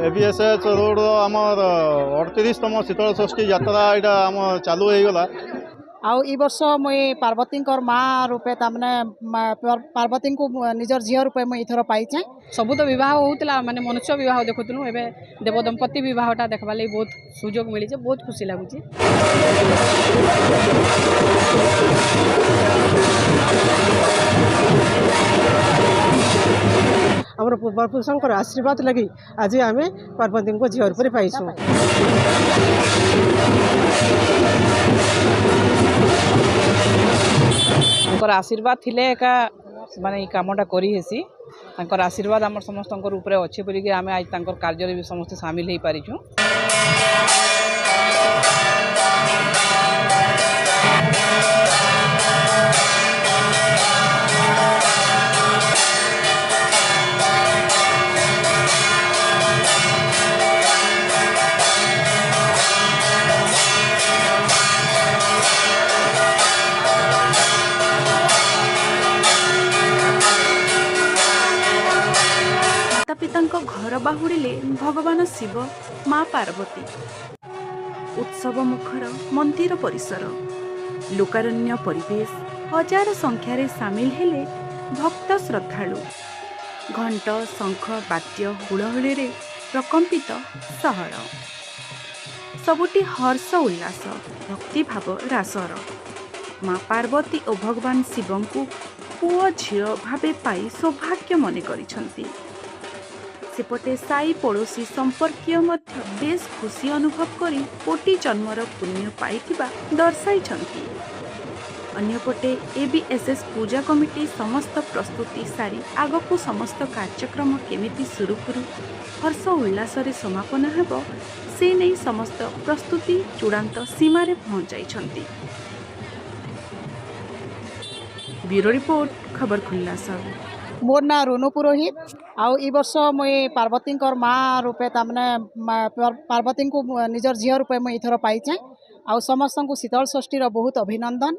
एबीएसएच road आमर 38तम शीतल षष्ठी यात्रा यहाँ आम चालू हो गला। आउ ई वर्ष मुई पार्वती माँ रूपे तमने पार्वती को निजर झील रूपे मुई इथर पाइचे। सबू तो बह होता माने मनुष्य बह देखुलु एवं देवदंपति बहटा देखा लगी बहुत सुजोग मिली बहुत खुशी लगुच। आमर पूर्वपुरुषों आशीर्वाद लगी आज आम पार्वती को झील रूप पाइसु। आशीर्वाद थिले एका माने कामटा करी हेसी तांकर आशीर्वाद आम समस्त ऊपर अच्छे बोलिक आम आज कार्य भी समस्त सामिल हो पारिछुं। पितांको घर बाहुड़िले भगवान शिव माँ पार्वती। उत्सव मुखर मंदिर परिसर लोकारण्य परिवेश हजार संख्यारे सामिल हेले भक्त श्रद्धालु। घंट शंख वाद्य हुलहुली रे प्रकम्पित सहर सबुटी हर्ष उल्लास भक्तिभाव रासर। माँ पार्वती और भगवान शिव को पुओ झील भावे पाई सौभाग्य मने करिछंती। सेपटे साई पड़ोशी संपर्कीय मध्य बेस खुशी अनुभव करी कोटि जन्मर पुण्य पाइथिबा दर्शाइछंती। अन्यपटे एबीएसएस पूजा कमिटी समस्त प्रस्तुति सारी आगकू समस्त कार्यक्रम केमिति सुरुखुरु हर्ष उल्लास रे समापन हेबो से नहीं समस्त प्रस्तुति चूड़ांत सीमारे पहुंचाइछंती। ब्यूरो रिपोर्ट खबर खुल्ला सब। मोर ना रोनू पुरोहित। आउ ई वर्ष मुई पार्वती माँ रूपे तमने पार्वती को निजर झील रूपे मुई इथर पाइचे। आउ समस्त को शीतल षष्ठी बहुत अभिनंदन।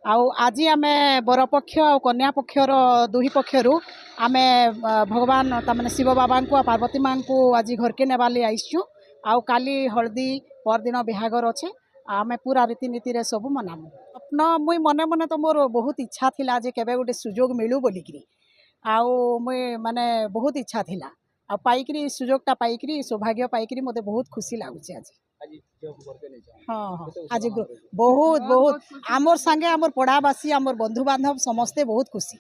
आउ आज आम बरपक्ष और कन्या पक्षर दुही पक्षरु आम भगवान तमने शिव बाबा को पार्वती माँ को आज घर के नेवाली आईचु। आउ काली हल्दी परदिन बिहागर अच्छे आम पूरा रीतिनीति रे सब मनामु। अपना मुई मने मने तो मोर बहुत इच्छा थिला जे केबे गोटे सुजोग मिलू बोलिकी। आउ मुई माने बहुत इच्छा थिला आ पाइकरी सुजोगटा पाइकरी सौभाग्य पाइकरी मते बहुत खुशी लागुचे आज। हाँ हाँ आज बहुत बहुत आमर संगे आमर पड़ावासी आमर बंधु बांधव समस्ते बहुत खुशी।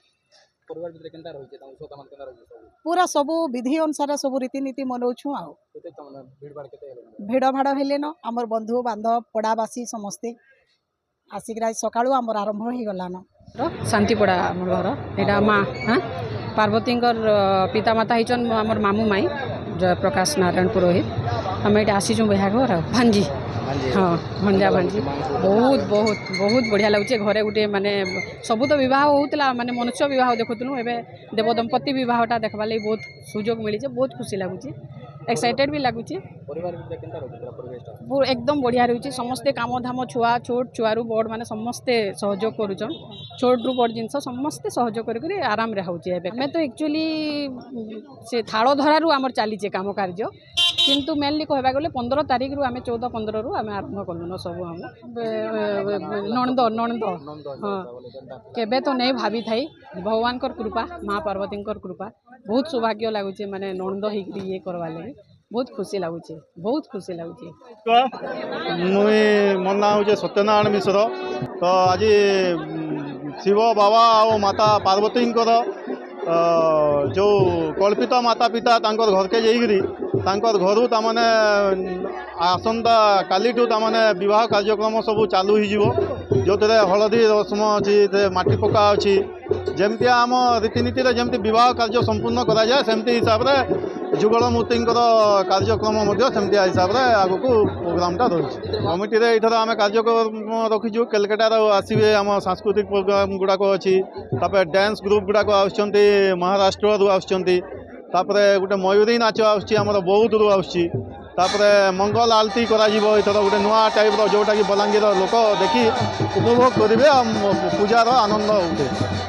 पूरा सबू विधि अनुसार सबू रीतिनीति मनौछु। आउ भिड़ भाड़ हेले न आमर बंधु बांधव पड़ावासी समस्ते आसिक सकाळु आमर आरंभ हो गलान। शांतिपड़ा आम घर यहाँ माँ हाँ पार्वती पितामाता होचन आमर मामू माई जयप्रकाश नारायण पुरोहित। आम ये आसीचु बिहाघर भांजी हाँ भंजा भांजी बहुत बहुत बहुत बढ़िया लगुचे। घरे गोटे माने सबू तो बह होता माने मनुष्य बह देखुलु एवं देवदंपति बहटा देखा लगी बहुत सुजोग मिली बहुत खुशी लगुच। एक्साइटेड भी लगुच। एकदम बढ़िया रही समस्ते काम धाम छुआ छोट छुआरू बड़ माने समस्ते सहयोग करुचन। छोट रु बड़ जिनस समस्ते सहयोग कर आराम रे होचे। आम तो एक्चुअली से थाल धरारू आमर चलीचे काम कार्य किंतु मेनली कहबा गले 15 तारिख रु आम 14-15 रु आम आरंभ कलुन सब आम नणंद नणंद हाँ केबे तो नहीं भाभी थाई भगवान कृपा माँ पार्वती कृपा बहुत सौभाग्य लगुचे माने नणंद होकर ये करवा लगे बहुत खुशी लगुचे बहुत खुशी लगुचे। मुई मो ना हूँ सत्यनारायण मिश्र। तो आज शिव बाबा और माता पार्वती जो कल्पित माता पिता तांकर घर के जाइकरी तांकर घरू तामने आसंता कालीठू तामने विवाह कार्यक्रम सब चालू हो जो हलदी रस्म अच्छी माटी पका अच्छी जमती आम रीतिनीति जमती विवाह कार्य संपूर्ण करा जाए सेमती हिसाब से जुगल मूर्ति कार्यक्रम सेमती हिसाब से आग को प्रोग्रामटा रही कमिटी एथर आम कार्यक्रम रखीचु कलकातार आसवे आम सांस्कृतिक प्रोग्राम गुड़ाक अच्छी डांस ग्रुप गुड़ाक आसुच्चंती महाराष्ट्र रु आसुच्चंती गोटे मयूरी नाच आमर बौद्ध रु आसुच्ची मंगल आलती कर गोटे नुआ टाइप जोटा कि बलांगीर लोक देखी उपभोग करेंगे पूजार आनंद उठे।